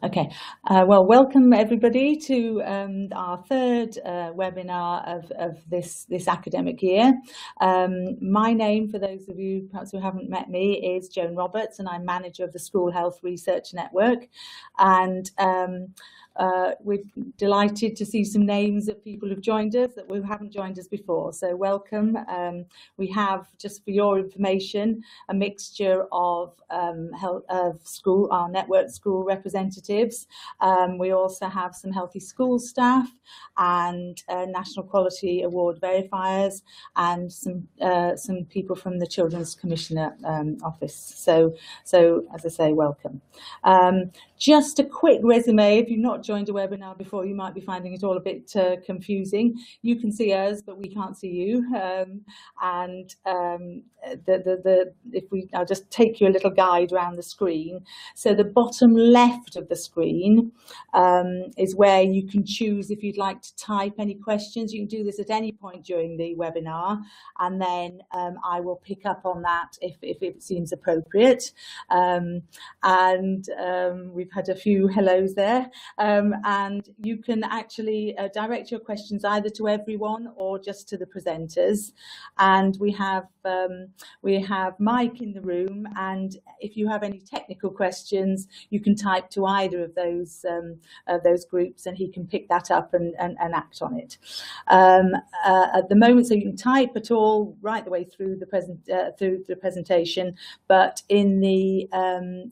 Okay, well, welcome everybody to our third webinar of this academic year. My name, for those of you perhaps who haven't met me, is Joan Roberts, and I'm manager of the School Health Research Network. And we're delighted to see some names of people who've joined us that haven't joined us before. So welcome. We have, just for your information, a mixture of our network school representatives. We also have some healthy school staff and National Quality Award verifiers, and some people from the Children's Commissioner office. So as I say, welcome. Just a quick resume. If you've not joined a webinar before, you might be finding it all a bit confusing. You can see us, but we can't see you. I'll just take you a little guide around the screen. So the bottom left of the screen is where you can choose if you'd like to type any questions. You can do this at any point during the webinar, and then I will pick up on that if it seems appropriate. We've had a few hellos there, and you can actually direct your questions either to everyone or just to the presenters. And we have Mike in the room, and if you have any technical questions, you can type to either of those groups, and he can pick that up and act on it. At the moment, so you can type at all right the way through the presentation, but in the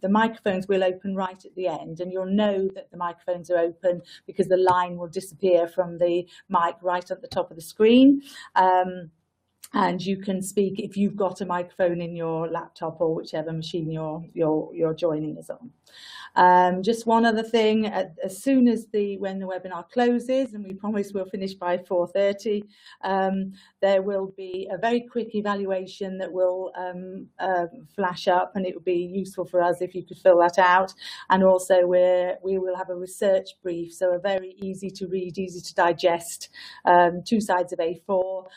microphones will open right at the end, and you'll know that the microphones are open because the line will disappear from the mic right at the top of the screen. And you can speak if you've got a microphone in your laptop or whichever machine you're joining us on. Just one other thing, as soon as when the webinar closes, and we promise we'll finish by 4:30, there will be a very quick evaluation that will flash up, and it would be useful for us if you could fill that out. And also we will have a research brief, so a very easy to read, easy to digest, 2 sides of A4,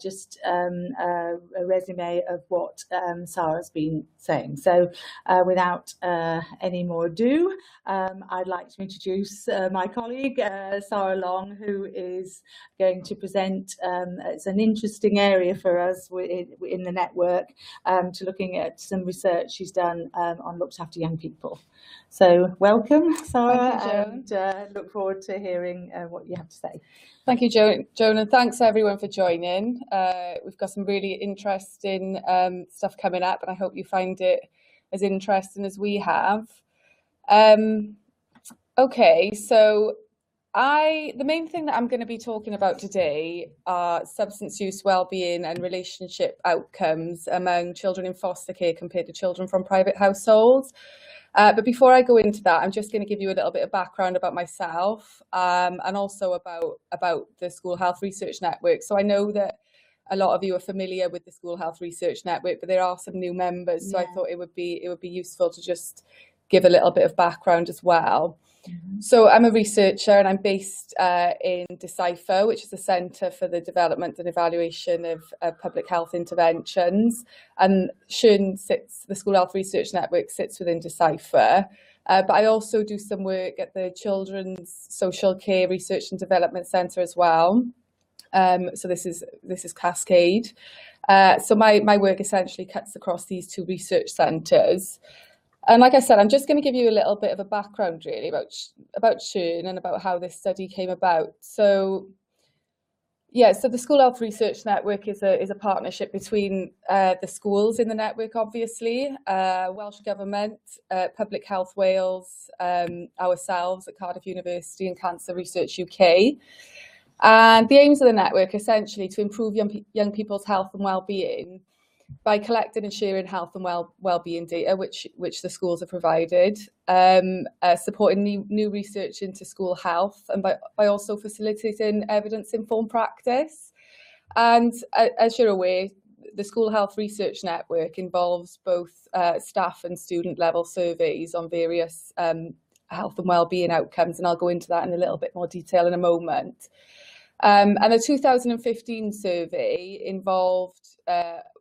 just a resume of what Sarah's been saying. So without any more ado, I'd like to introduce my colleague, Sarah Long, who is going to present. It's an interesting area for us in the network, to looking at some research she's done on looked after young people. So welcome, Sarah. Thank you, and look forward to hearing what you have to say. Thank you, Joan, and thanks everyone for joining. We've got some really interesting stuff coming up, and I hope you find it as interesting as we have. Okay, so the main thing that I'm going to be talking about today are substance use, wellbeing and relationship outcomes among children in foster care compared to children from private households. But before I go into that, I'm just going to give you a little bit of background about myself, and also about the School Health Research Network. So I know that a lot of you are familiar with the School Health Research Network, but there are some new members. So I thought it would be useful to just give a little bit of background as well. So I'm a researcher, and I'm based in Decipher, which is a centre for the development and evaluation of public health interventions. And the School Health Research Network sits within Decipher. But I also do some work at the Children's Social Care Research and Development Centre as well. So this is Cascade. So my work essentially cuts across these 2 research centres. And like I said, I'm just going to give you a little bit of a background really about churn and about how this study came about. So so the School Health Research Network is a partnership between the schools in the network, obviously, Welsh Government, Public Health Wales, ourselves at Cardiff University and Cancer Research UK. And the aims of the network are essentially to improve young people's health and well-being by collecting and sharing health and well-being data, which the schools have provided, supporting new research into school health, and by also facilitating evidence-informed practice. And as you're aware, the School Health Research Network involves both staff and student level surveys on various health and well-being outcomes, and I'll go into that in a little bit more detail in a moment. And the 2015 survey involved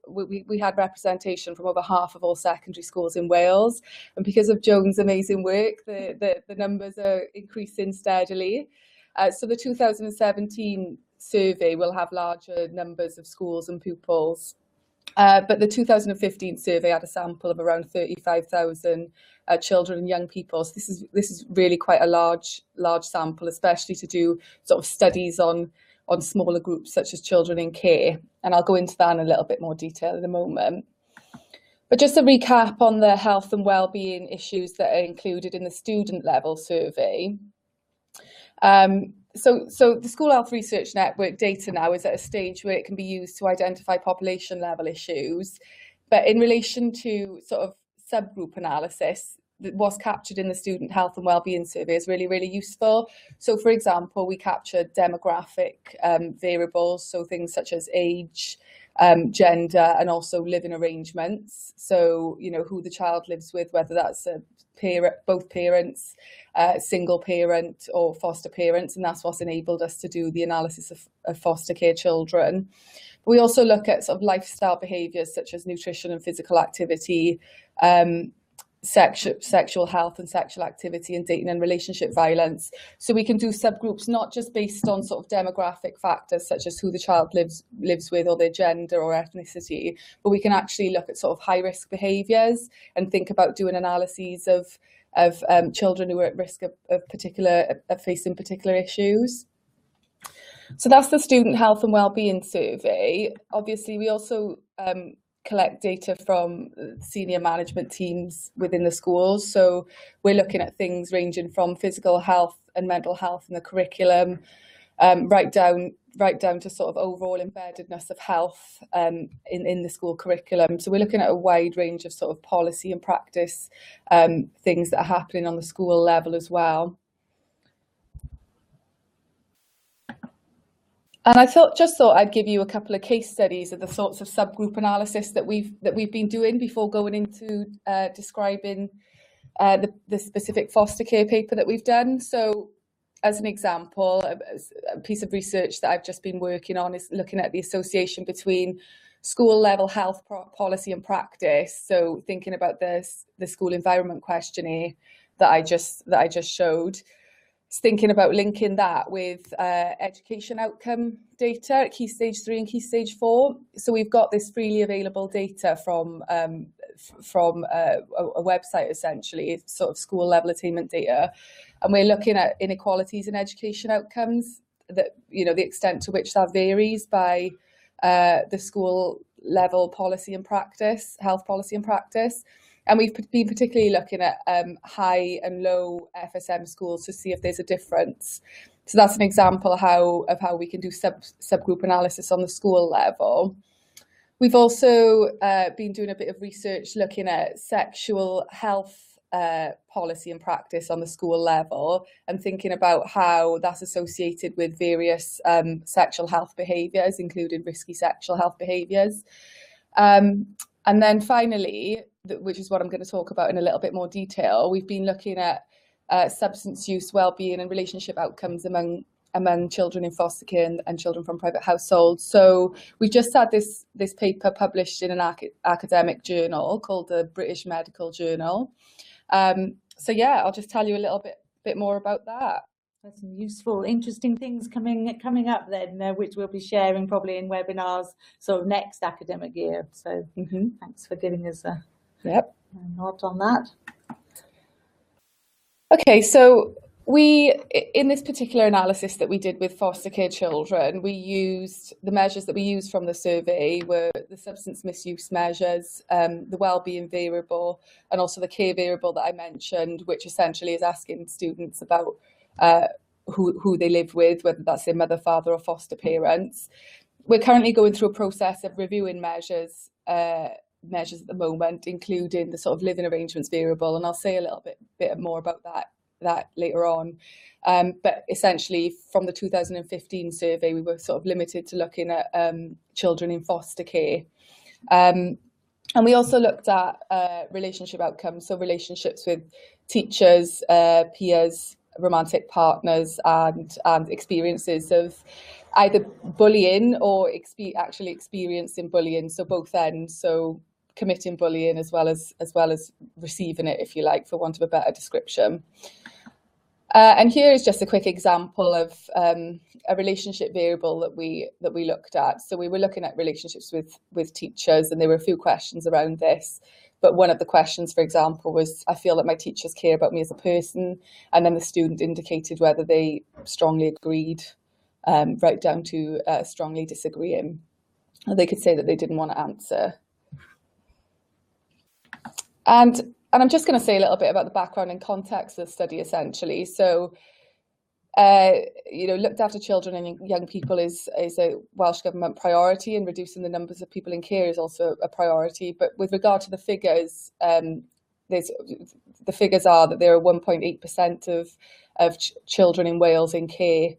we had representation from over half of all secondary schools in Wales, and because of Joan's amazing work, the numbers are increasing steadily. So the 2017 survey will have larger numbers of schools and pupils. But the 2015 survey had a sample of around 35,000 children and young people. So this is really quite a large sample, especially to do sort of studies on smaller groups such as children in care. And I'll go into that in a little bit more detail in a moment. But just a recap on the health and wellbeing issues that are included in the student level survey. So the School Health Research Network data now is at a stage where it can be used to identify population level issues. But in relation to sort of subgroup analysis, what's captured in the Student Health and Wellbeing Survey is really, really useful. So for example, we captured demographic variables, so things such as age, gender, and also living arrangements. So, you know, who the child lives with, whether that's a parent, both parents, single parent or foster parents, and that's what's enabled us to do the analysis of foster care children. We also look at sort of lifestyle behaviours such as nutrition and physical activity, sexual health and sexual activity, and dating and relationship violence. So we can do subgroups not just based on sort of demographic factors such as who the child lives with or their gender or ethnicity, but we can actually look at sort of high risk behaviours and think about doing analyses of children who are at risk of facing particular issues. So that's the Student Health and Wellbeing Survey. Obviously, we also collect data from senior management teams within the schools. So we're looking at things ranging from physical health and mental health in the curriculum, right down to sort of overall embeddedness of health in the school curriculum. So we're looking at a wide range of sort of policy and practice things that are happening on the school level as well. And I thought I'd give you a couple of case studies of the sorts of subgroup analysis that we've been doing before going into describing the specific foster care paper that we've done. So, as an example, a piece of research that I've just been working on is looking at the association between school level health policy and practice. So, thinking about the school environment questionnaire that I just showed. Thinking about linking that with education outcome data at Key Stage 3 and Key Stage 4. So we've got this freely available data from a website, essentially, sort of school level attainment data. And we're looking at inequalities in education outcomes, that, you know, the extent to which that varies by the school level policy and practice, health policy and practice. And we've been particularly looking at high and low FSM schools to see if there's a difference. So that's an example of how we can do subgroup analysis on the school level. We've also been doing a bit of research looking at sexual health policy and practice on the school level, and thinking about how that's associated with various sexual health behaviours, including risky sexual health behaviours. And then finally, which is what I'm going to talk about in a little bit more detail, we've been looking at substance use, wellbeing and relationship outcomes among children in foster care and children from private households. So we've just had this paper published in an academic journal called the British Medical Journal. So yeah, I'll just tell you a little bit more about that. There's some useful, interesting things coming up then, which we'll be sharing probably in webinars sort of next academic year. So thanks for giving us a nod on that. Okay, so in this particular analysis that we did with foster care children, we used the measures that we used from the survey were the substance misuse measures, the wellbeing variable, and also the care variable that I mentioned, which essentially is asking students about who they live with, whether that's their mother, father, or foster parents. We're currently going through a process of reviewing measures at the moment, including the sort of living arrangements variable, and I'll say a little bit more about that later on. But essentially, from the 2015 survey, we were sort of limited to looking at children in foster care. And we also looked at relationship outcomes, so relationships with teachers, peers, romantic partners and experiences of either bullying or actually experiencing bullying, so both ends, so committing bullying as well as receiving it, if you like, for want of a better description. And here is just a quick example of a relationship variable that we looked at. So we were looking at relationships with teachers, and there were a few questions around this. But one of the questions, for example, was, I feel that my teachers care about me as a person. And then the student indicated whether they strongly agreed, right down to strongly disagreeing. And they could say that they didn't want to answer. And I'm just going to say a little bit about the background and context of the study, essentially. So, looked after children and young people is a Welsh Government priority, and reducing the numbers of people in care is also a priority. But with regard to the figures, the figures are that there are 1.8% of children in Wales in care,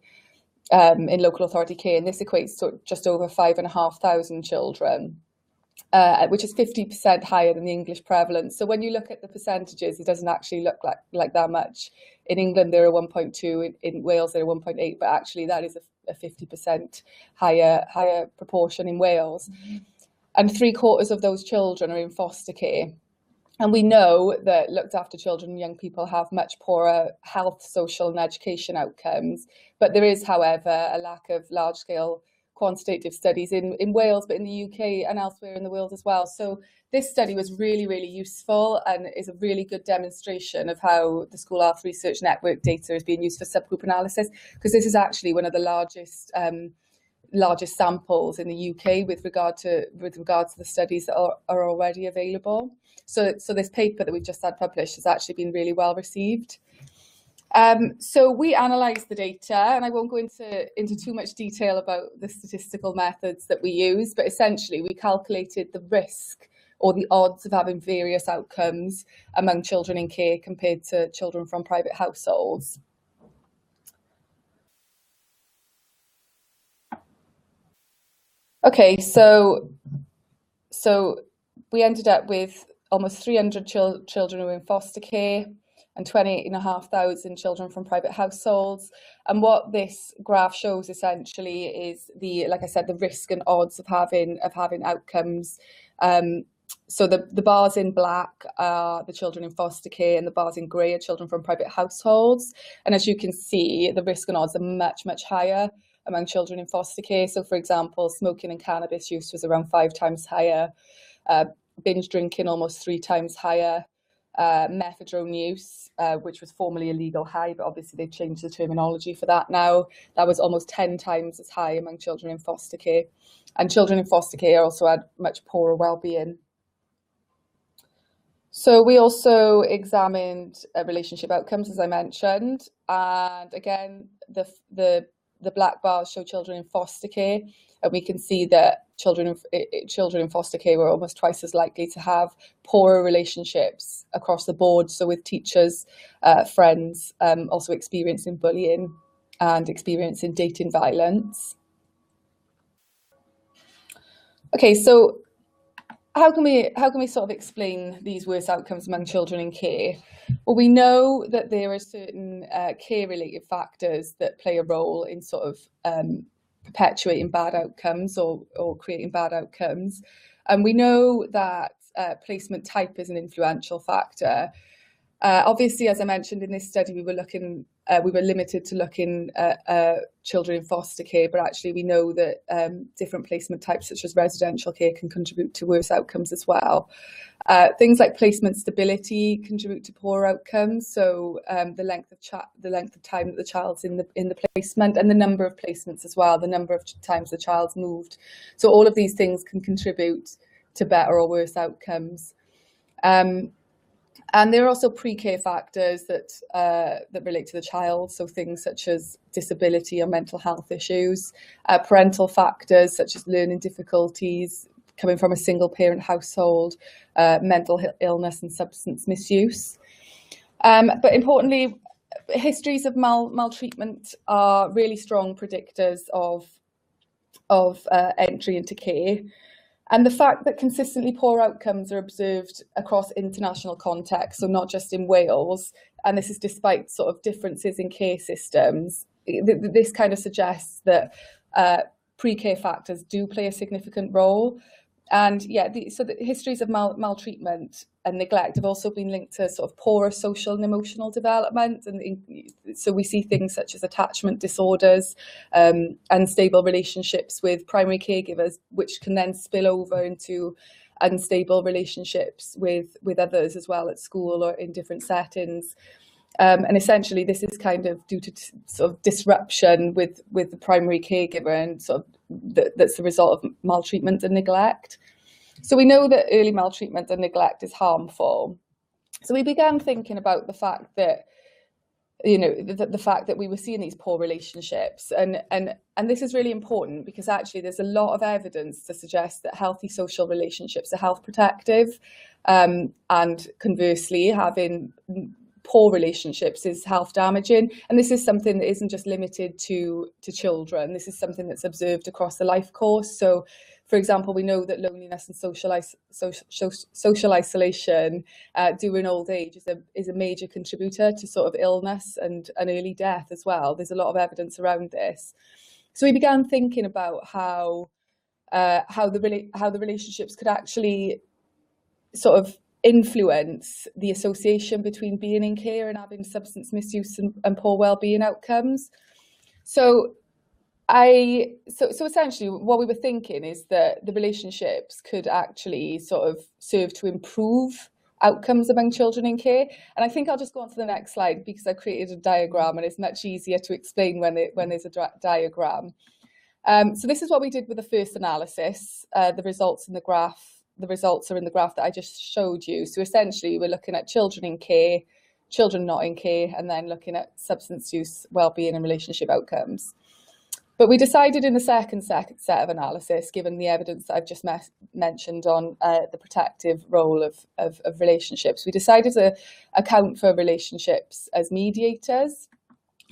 in local authority care, and this equates to just over 5,500 children. Which is 50% higher than the English prevalence. So when you look at the percentages, it doesn't actually look like that much. In England, there are 1.2, in Wales, there are 1.8, but actually that is a 50% higher proportion in Wales. Mm-hmm. And 3/4 of those children are in foster care. And we know that looked after children and young people have much poorer health, social and education outcomes. But there is, however, a lack of large-scale quantitative studies in Wales, but in the UK and elsewhere in the world as well. So this study was really, really useful and is a really good demonstration of how the School Health Research Network data is being used for subgroup analysis, because this is actually one of the largest samples in the UK with regard to the studies that are already available. So this paper that we've just had published has actually been really well received. So we analysed the data, and I won't go into too much detail about the statistical methods that we use, but essentially we calculated the risk or the odds of having various outcomes among children in care compared to children from private households. Okay, so we ended up with almost 300 children who were in foster care and 28,500 children from private households. And what this graph shows essentially is like I said, the risk and odds of having outcomes. So the bars in black are the children in foster care, and the bars in grey are children from private households. And as you can see, the risk and odds are much, much higher among children in foster care. So for example, smoking and cannabis use was around 5 times higher, binge drinking almost 3 times higher, methadone use, which was formerly a legal high, but obviously they've changed the terminology for that now. That was almost 10 times as high among children in foster care. And children in foster care also had much poorer well-being. So we also examined relationship outcomes, as I mentioned, and again, the black bars show children in foster care, and we can see that children in foster care were almost twice as likely to have poorer relationships across the board. So with teachers, friends, also experiencing bullying and experiencing dating violence. Okay, so how can we sort of explain these worse outcomes among children in care? Well, we know that there are certain care-related factors that play a role in sort of perpetuating bad outcomes or creating bad outcomes. And we know that placement type is an influential factor. Obviously, as I mentioned in this study, we were limited to looking at children in foster care, but actually we know that different placement types, such as residential care, can contribute to worse outcomes as well. Things like placement stability contribute to poor outcomes. So the length of time that the child's in the placement, and the number of placements as well, the number of times the child's moved. So all of these things can contribute to better or worse outcomes. And there are also pre-care factors that relate to the child, so things such as disability or mental health issues, parental factors such as learning difficulties, coming from a single parent household, mental illness and substance misuse. But importantly, histories of maltreatment are really strong predictors of entry into care. And the fact that consistently poor outcomes are observed across international contexts, so not just in Wales, and this is despite sort of differences in care systems. This kind of suggests that pre-care factors do play a significant role. And yeah, so the histories of maltreatment and neglect have also been linked to sort of poorer social and emotional development. And so we see things such as attachment disorders, unstable relationships with primary caregivers, which can then spill over into unstable relationships with others as well at school or in different settings. And essentially, this is kind of due to sort of disruption with the primary caregiver, and sort of that's the result of maltreatment and neglect. So we know that early maltreatment and neglect is harmful. So we began thinking about the fact that, you know, the fact that we were seeing these poor relationships, and this is really important because actually there's a lot of evidence to suggest that healthy social relationships are health protective, and conversely, having poor relationships is health damaging. And this is something that isn't just limited to children. This is something that's observed across the life course. So, for example, we know that loneliness and social isolation during old age is a major contributor to sort of illness and early death as well. There's a lot of evidence around this. So we began thinking about how the relationships could actually sort of influence the association between being in care and having substance misuse and poor well-being outcomes. So essentially what we were thinking is that the relationships could actually sort of serve to improve outcomes among children in care. And I think I'll just go on to the next slide because I created a diagram and it's much easier to explain when there's a diagram. So this is what we did with the first analysis. The results in the graph. The results are in the graph that I just showed you. So essentially, we're looking at children in care, children not in care, and then looking at substance use, well-being and relationship outcomes. But we decided in the second set of analysis, given the evidence that I've just mentioned on the protective role of relationships, we decided to account for relationships as mediators.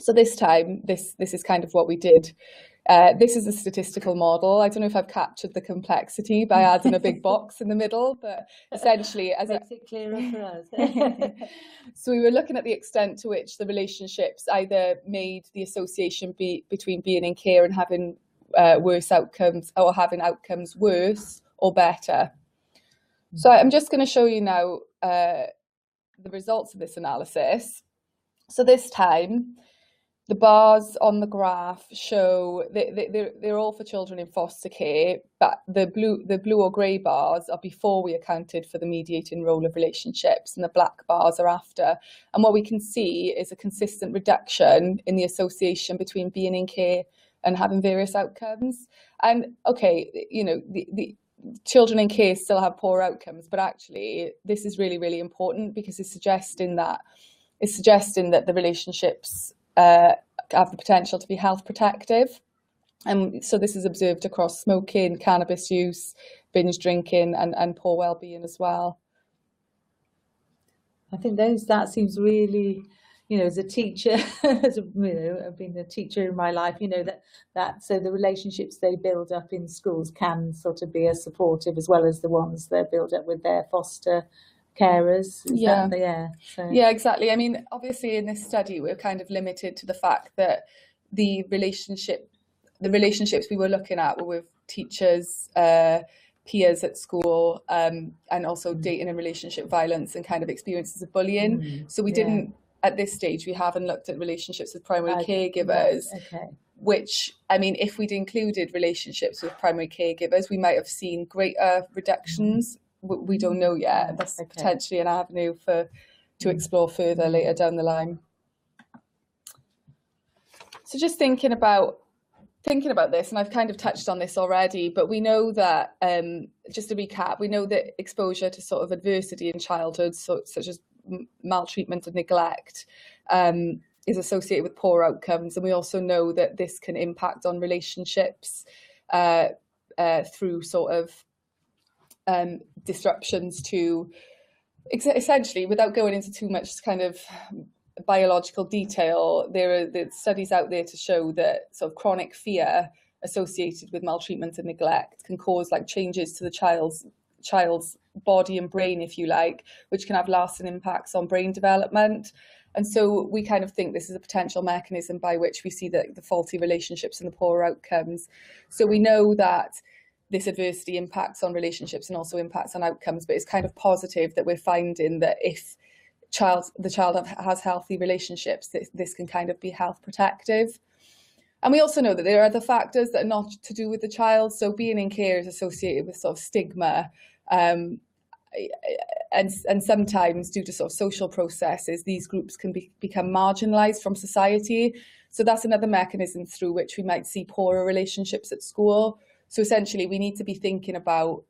So this time, this is kind of what we did. This is a statistical model. I don't know if I've captured the complexity by adding a big box in the middle, but essentially, as makes it clearer for us. So we were looking at the extent to which the relationships either made the association between being in care and having worse outcomes, or having outcomes worse or better. So I'm just going to show you now the results of this analysis. So this time, the bars on the graph show they're all for children in foster care, but the blue or grey bars are before we accounted for the mediating role of relationships, and the black bars are after. And what we can see is a consistent reduction in the association between being in care and having various outcomes. And okay, you know, the children in care still have poor outcomes, but actually this is really, really important because it's suggesting that the relationships have the potential to be health protective. And so this is observed across smoking, cannabis use, binge drinking, and poor well-being as well. I think that seems really, you know, as a teacher, I've been a teacher in my life, you know, that so the relationships they build up in schools can sort of be as supportive as well as the ones they build up with their foster carers. Yeah, exactly. I mean, obviously in this study we're kind of limited to the fact that the relationships we were looking at were with teachers, peers at school, and also dating and relationship violence and kind of experiences of bullying. So we didn't, at this stage, we haven't looked at relationships with primary caregivers. Okay. Which, I mean, if we'd included relationships with primary caregivers, we might have seen greater reductions. We don't know yet. That's potentially an avenue to explore further later down the line. So just thinking about this, and I've kind of touched on this already, but we know that, just to recap, we know that exposure to sort of adversity in childhood, such as maltreatment and neglect, is associated with poor outcomes. And we also know that this can impact on relationships through sort of disruptions to, essentially, without going into too much kind of biological detail, there are the studies out there to show that sort of chronic fear associated with maltreatment and neglect can cause like changes to the child's body and brain, if you like, which can have lasting impacts on brain development. And so we kind of think this is a potential mechanism by which we see the faulty relationships and the poorer outcomes. So we know that this adversity impacts on relationships and also impacts on outcomes, but it's kind of positive that we're finding that if the child has healthy relationships, this can kind of be health protective. And we also know that there are other factors that are not to do with the child. So being in care is associated with sort of stigma, and sometimes due to sort of social processes, these groups can become marginalised from society. So that's another mechanism through which we might see poorer relationships at school. So essentially, we need to be thinking about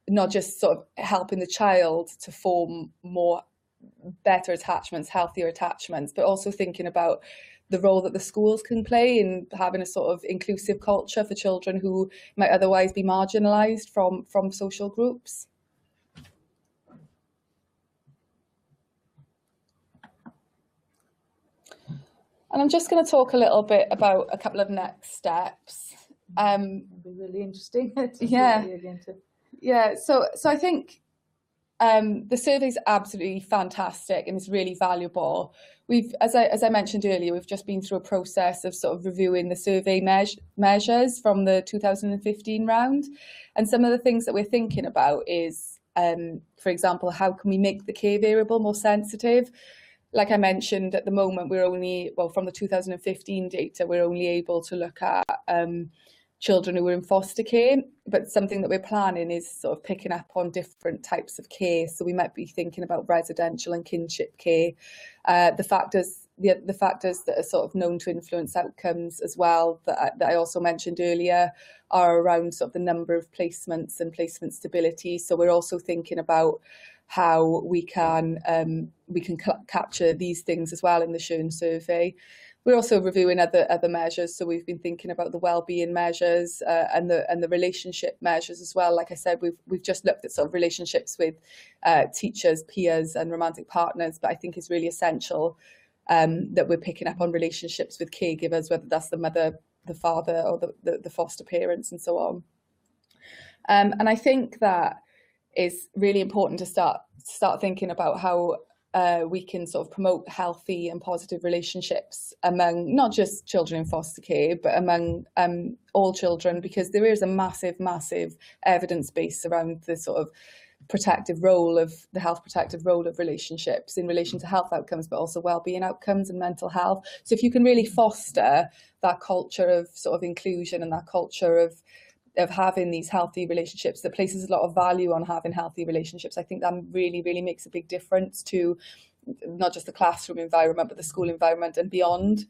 not just sort of helping the child to form better attachments, healthier attachments, but also thinking about the role that the schools can play in having a sort of inclusive culture for children who might otherwise be marginalised from social groups. And I'm just going to talk a little bit about a couple of next steps. It'll be really interesting. Yeah. So I think the survey is absolutely fantastic and it's really valuable. We've, as I mentioned earlier, we've just been through a process of sort of reviewing the survey measures from the 2015 round. And some of the things that we're thinking about is, for example, how can we make the K variable more sensitive? Like I mentioned, at the moment, from the 2015 data, we're only able to look at children who were in foster care, but something that we're planning is sort of picking up on different types of care. So we might be thinking about residential and kinship care. The factors that are sort of known to influence outcomes as well, that I also mentioned earlier, are around sort of the number of placements and placement stability. So we're also thinking about how we can capture these things as well in the Schoen survey. We're also reviewing other measures. So we've been thinking about the wellbeing measures and the relationship measures as well. Like I said, we've just looked at sort of relationships with teachers, peers, and romantic partners. But I think it's really essential that we're picking up on relationships with caregivers, whether that's the mother, the father, or the foster parents, and so on. And I think that is really important to start thinking about how we can sort of promote healthy and positive relationships among not just children in foster care, but among all children, because there is a massive evidence base around the sort of the health protective role of relationships in relation to health outcomes, but also wellbeing outcomes and mental health. So if you can really foster that culture of sort of inclusion and that culture of having these healthy relationships that places a lot of value on having healthy relationships, I think that really makes a big difference to not just the classroom environment, but the school environment and beyond.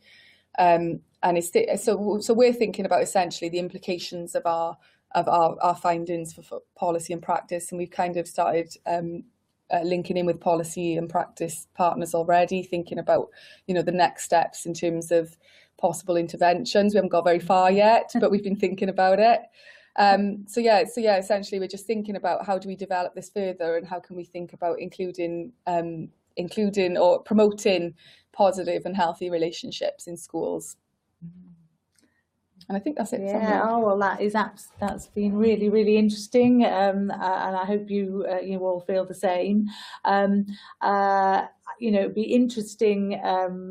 So we're thinking about essentially the implications of our findings for policy and practice, and we've kind of started linking in with policy and practice partners already, thinking about the next steps in terms of possible interventions. We haven't got very far yet, but we've been thinking about it. So essentially we're just thinking about how do we develop this further and how can we think about including or promoting positive and healthy relationships in schools. And I think that's it. Yeah. Oh well, that's been really interesting, and I hope you all feel the same. It'd be interesting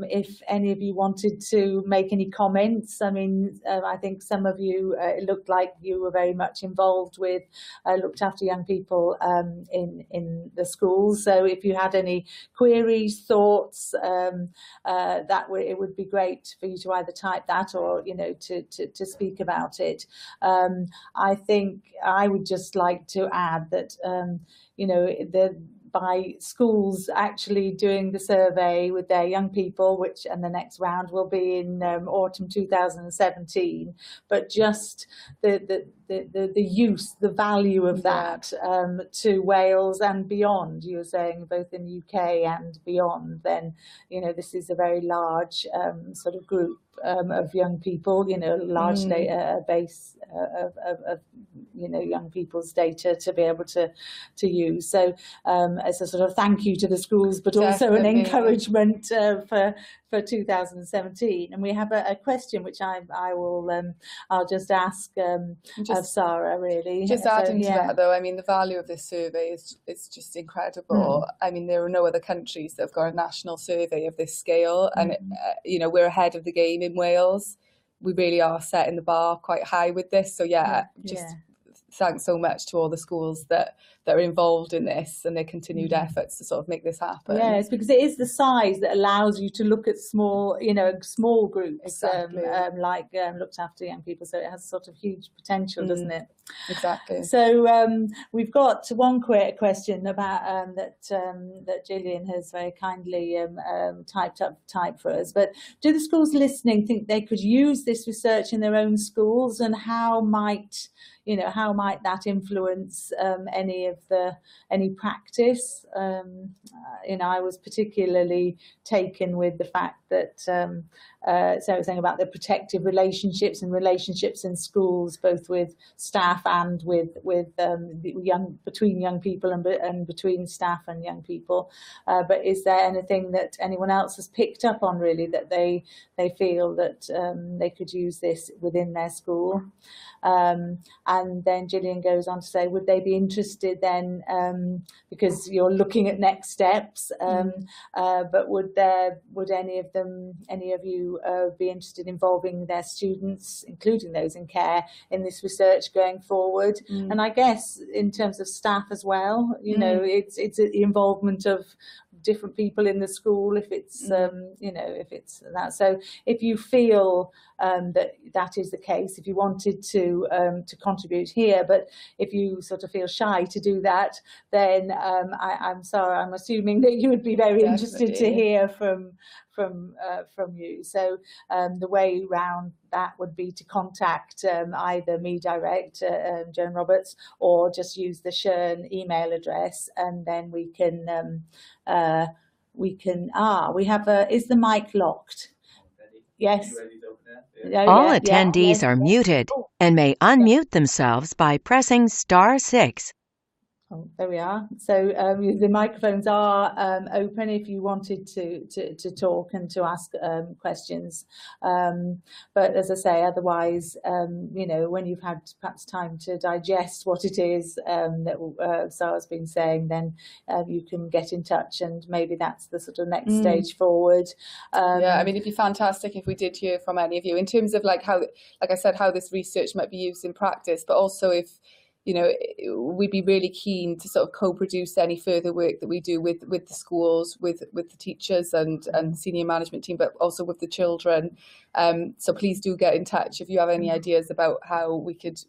if any of you wanted to make any comments. I mean, I think some of you, it looked like you were very much involved with, looked after young people in the schools. So if you had any queries, thoughts, it would be great for you to either type that or to speak about it. I think I would just like to add that by schools actually doing the survey with their young people, and the next round will be in autumn 2017, but just the use, the value of that to Wales and beyond. You were saying both in the UK and beyond, then this is a very large sort of group of young people, large data base of young people's data to be able to use. So as a sort of thank you to the schools, but also an encouragement for 2017. And we have a question which I'll just ask of Sarah, really. Just adding to that, though, I mean, the value of this survey is just incredible. I mean, there are no other countries that have got a national survey of this scale, and you know, we're ahead of the game in Wales. We really are setting the bar quite high with this. So thanks so much to all the schools that are involved in this and their continued efforts to sort of make this happen. Yes, because it is the size that allows you to look at small groups, exactly. like looked after young people. So it has sort of huge potential, doesn't it? Exactly. So we've got one question about that Gillian has very kindly typed for us. But do the schools listening think they could use this research in their own schools, and how might that influence any practice? I was particularly taken with the fact that Sarah was saying about the protective relationships in schools, both with staff and with between young people and between staff and young people. But is there anything that anyone else has picked up on, really, that they feel that they could use this within their school? And then Gillian goes on to say, would they be interested then, because you're looking at next steps, but would any of you be interested in involving their students, including those in care, in this research going forward? And I guess in terms of staff as well, it's the involvement of different people in the school, if it's if it's that. So if you feel that is the case, if you wanted to contribute here, but if you sort of feel shy to do that, then I'm sorry, I'm assuming that you would be very interested to hear from you. So the way round that would be to contact either me direct, Joan Roberts, or just use the Shern email address, and then we have is the mic locked? Yes. All attendees are muted and may unmute themselves by pressing *6. Oh, there we are. So the microphones are open if you wanted to talk and to ask questions. But as I say, otherwise, when you've had perhaps time to digest what it is that Sarah's been saying, then you can get in touch, and maybe that's the sort of next stage forward. I mean, it'd be fantastic if we did hear from any of you in terms of like I said, how this research might be used in practice, but also if we'd be really keen to sort of co-produce any further work that we do with the schools, with the teachers and senior management team, but also with the children. So please do get in touch if you have any ideas about how we could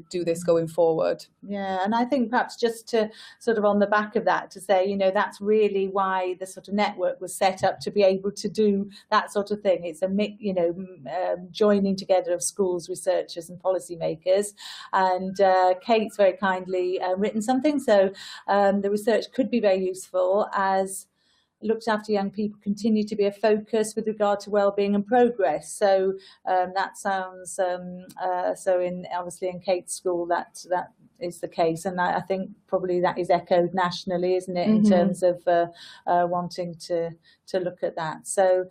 do this going forward. Yeah, and I think perhaps just to sort of on the back of that to say, that's really why the sort of network was set up, to be able to do that sort of thing. It's a joining together of schools, researchers and policymakers. And Kate's very kindly written something, so the research could be very useful as looked after young people continue to be a focus with regard to wellbeing and progress. So that sounds obviously in Kate's school that is the case, and I think probably that is echoed nationally, isn't it, in terms of wanting to look at that. So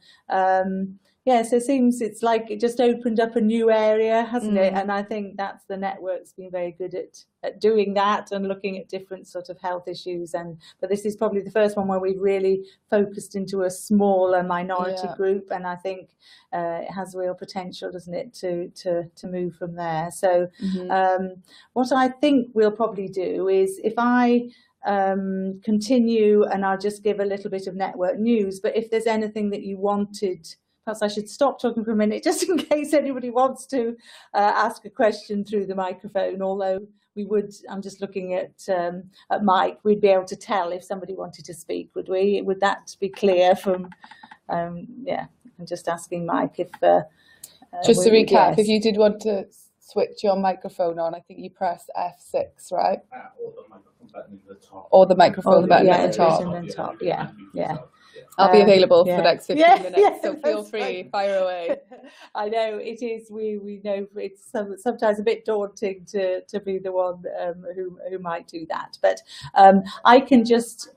so it seems it's like it just opened up a new area, hasn't it? And I think that's the network's been very good at doing that and looking at different sort of health issues. But this is probably the first one where we've really focused into a smaller minority group, and I think it has real potential, doesn't it, to move from there. So what I think we'll probably do is, if I continue, and I'll just give a little bit of network news, but if there's anything that you wanted, perhaps I should stop talking for a minute just in case anybody wants to ask a question through the microphone, although we would, I'm just looking at Mike, we'd be able to tell if somebody wanted to speak, would we? Would that be clear from, I'm just asking Mike if... just to recap, if you did want to switch your microphone on, I think you press F6, right? Or the microphone button at the top. Or the microphone button at the top. Yeah. I'll be available for the next 15 minutes, so feel free, fire away. I know it is. We know it's sometimes a bit daunting to be the one who might do that, but I can just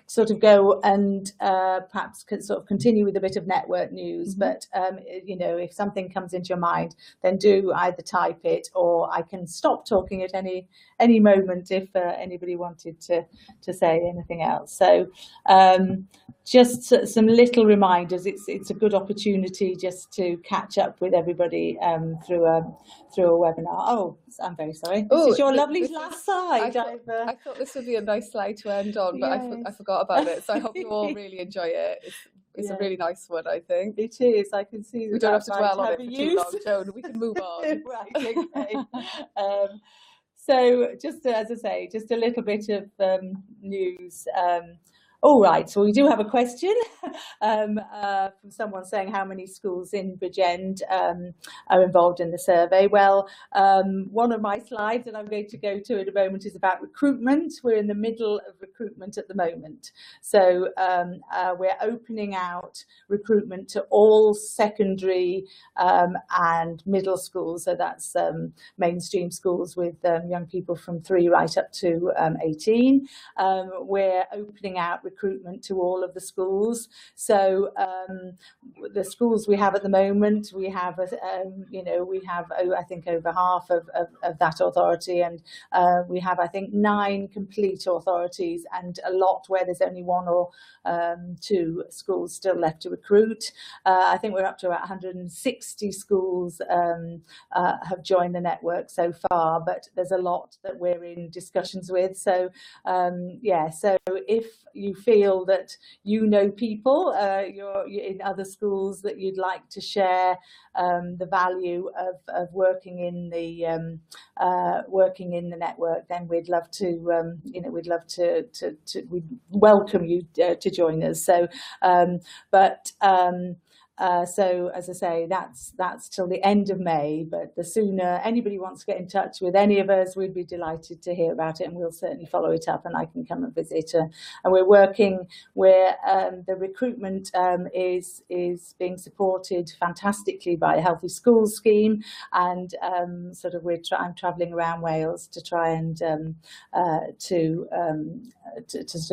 sort of go and perhaps sort of continue with a bit of network news. But you know, if something comes into your mind, then do either type it, or I can stop talking at any moment if anybody wanted to say anything else. So just some little reminders. It's a good opportunity just to catch up with everybody through a webinar. Oh, I'm very sorry. This is your lovely last slide. I thought this would be a nice slide to end on, but yes. I forgot about it. So I hope you all really enjoy it. It's a really nice one, I think. It is. I can see that. We don't have to dwell on it for too long, Joan. We can move on. Right. Okay. So just as I say, just a little bit of news. All right, so we do have a question from someone saying how many schools in Bridgend are involved in the survey. Well, one of my slides that I'm going to go to in a moment is about recruitment. We're in the middle of recruitment at the moment. So we're opening out recruitment to all secondary and middle schools. So that's mainstream schools with young people from 3 right up to 18. We're opening out recruitment to all of the schools. So the schools we have at the moment, we have I think over half of that authority, and we have I think 9 complete authorities, and a lot where there's only 1 or 2 schools still left to recruit. I think we're up to about 160 schools have joined the network so far, but there's a lot that we're in discussions with. So so if you feel that you know people you're in other schools that you'd like to share the value of working in the network, then we'd love to we welcome you to join us. So so as I say, that's till the end of May, but the sooner anybody wants to get in touch with any of us, we'd be delighted to hear about it, and we'll certainly follow it up, and I can come and visit. And we're working where the recruitment is being supported fantastically by a Healthy Schools scheme, and I'm travelling around Wales to try and to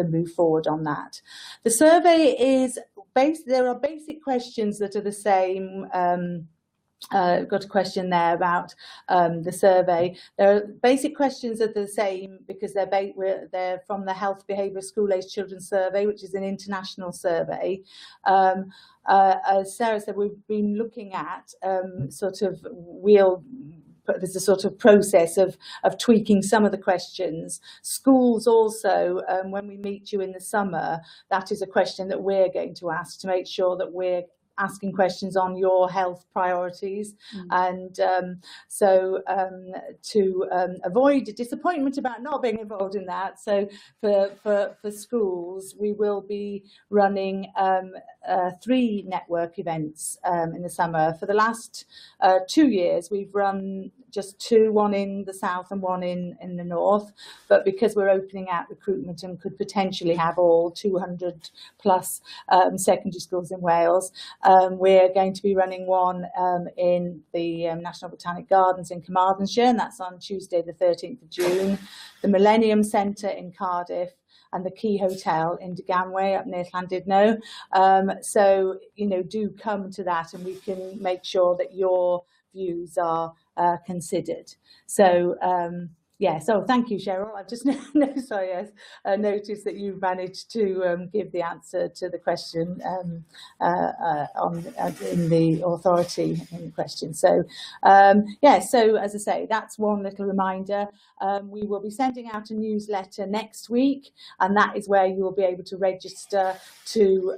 move forward on that. The survey is there are basic questions that are the same. Got a question there about the survey. There are basic questions that are the same because they're from the Health Behaviours School Age Children Survey, which is an international survey. As Sarah said, we've been looking at there's a sort of process of tweaking some of the questions. Schools also, when we meet you in the summer, that is a question that we're going to ask to make sure that we're asking questions on your health priorities. And to avoid disappointment about not being involved in that, so for schools we will be running 3 network events in the summer. For the last 2 years we've run just 2, one in the south and one in the north, but because we're opening out recruitment and could potentially have all 200 plus secondary schools in Wales, we're going to be running one in the National Botanic Gardens in Carmarthenshire, and that's on Tuesday the 13th of June, the Millennium Centre in Cardiff, and the Key Hotel in Deganwy up near Llandudno. So, do come to that, and we can make sure that your views are considered. So, so thank you, Cheryl. I've just noticed that you've managed to give the answer to the question in the authority in question. So, so as I say, that's one little reminder. We will be sending out a newsletter next week, and that is where you will be able to register to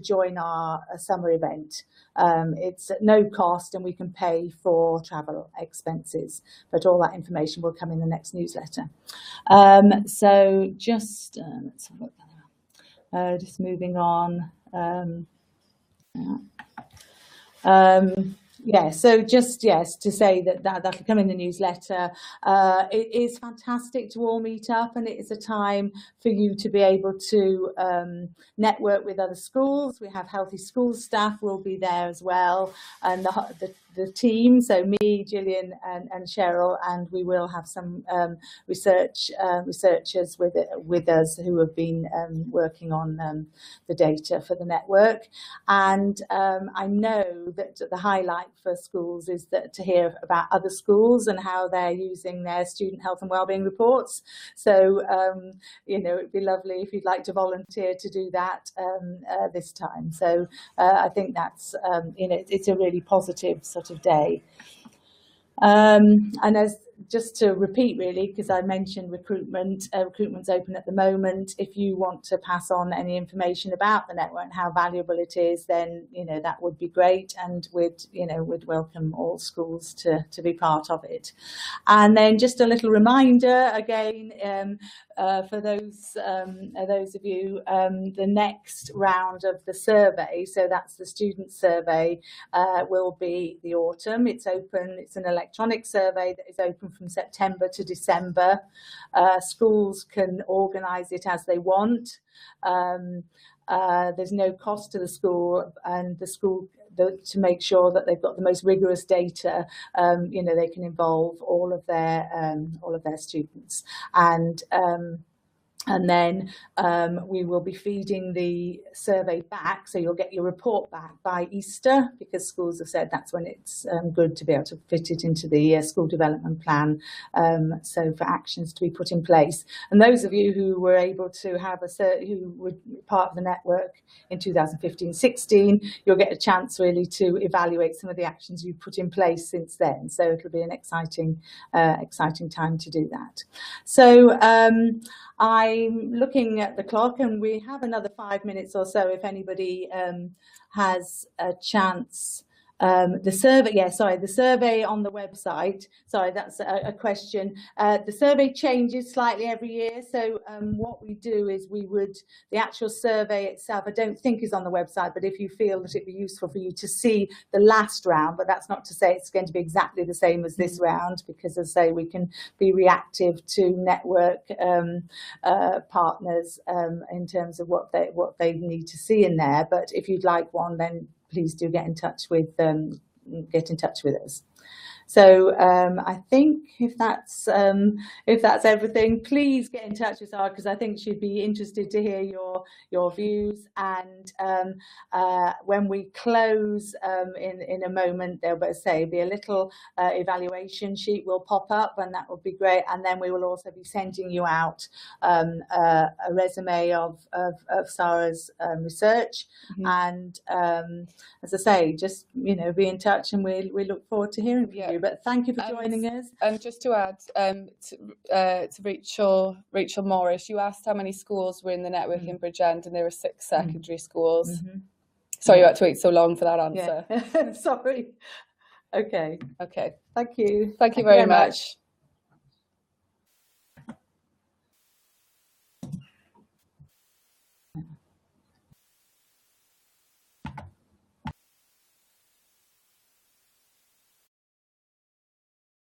join our summer event. It's at no cost, and we can pay for travel expenses, but all that information will come in the next newsletter. So just let's have a look. Just moving on. So just to say that'll come in the newsletter. It is fantastic to all meet up, and it is a time for you to be able to network with other schools. We have Healthy Schools staff will be there as well, and the team, so me, Gillian and Cheryl, and we will have some researchers with us who have been working on the data for the network. And I know that the highlight for schools is that to hear about other schools and how they're using their student health and wellbeing reports. So it'd be lovely if you'd like to volunteer to do that this time. So I think that's it's a really positive sort of day. And as just to repeat, really, because I mentioned recruitment's open at the moment. If you want to pass on any information about the network and how valuable it is, then that would be great, and we'd welcome all schools to be part of it. And then just a little reminder again for those of you, the next round of the survey, so that's the student survey, will be the autumn. It's open. It's an electronic survey that is open from September to December. Schools can organise it as they want. There's no cost to the school, and the school, to make sure that they've got the most rigorous data, they can involve all of their students. And then we will be feeding the survey back, so you'll get your report back by Easter, because schools have said that's when it's good to be able to fit it into the school development plan, so for actions to be put in place. And those of you who were able to have who were part of the network in 2015-16, you'll get a chance really to evaluate some of the actions you've put in place since then. So it'll be an exciting time to do that. So I'm looking at the clock, and we have another 5 minutes or so if anybody has a chance. The survey on the website. Sorry, that's a question. The survey changes slightly every year. So what we do is the actual survey itself, I don't think is on the website, but if you feel that it'd be useful for you to see the last round, but that's not to say it's going to be exactly the same as this round, because as I say, we can be reactive to network partners in terms of what they need to see in there. But if you'd like one, then please do get in touch with us. So I think if that's everything, please get in touch with Sarah, because I think she'd be interested to hear your views. And when we close in a moment, there'll be a little evaluation sheet will pop up, and that would be great. And then we will also be sending you out a resume of Sarah's research. And as I say, just be in touch, and we look forward to hearing from you. But thank you for joining us. And just to add to Rachel Morris, you asked how many schools were in the network in Bridgend, and there were 6 secondary schools. Sorry you had to wait so long for that answer. Yeah. Sorry. Okay. Thank you. Thank you very much.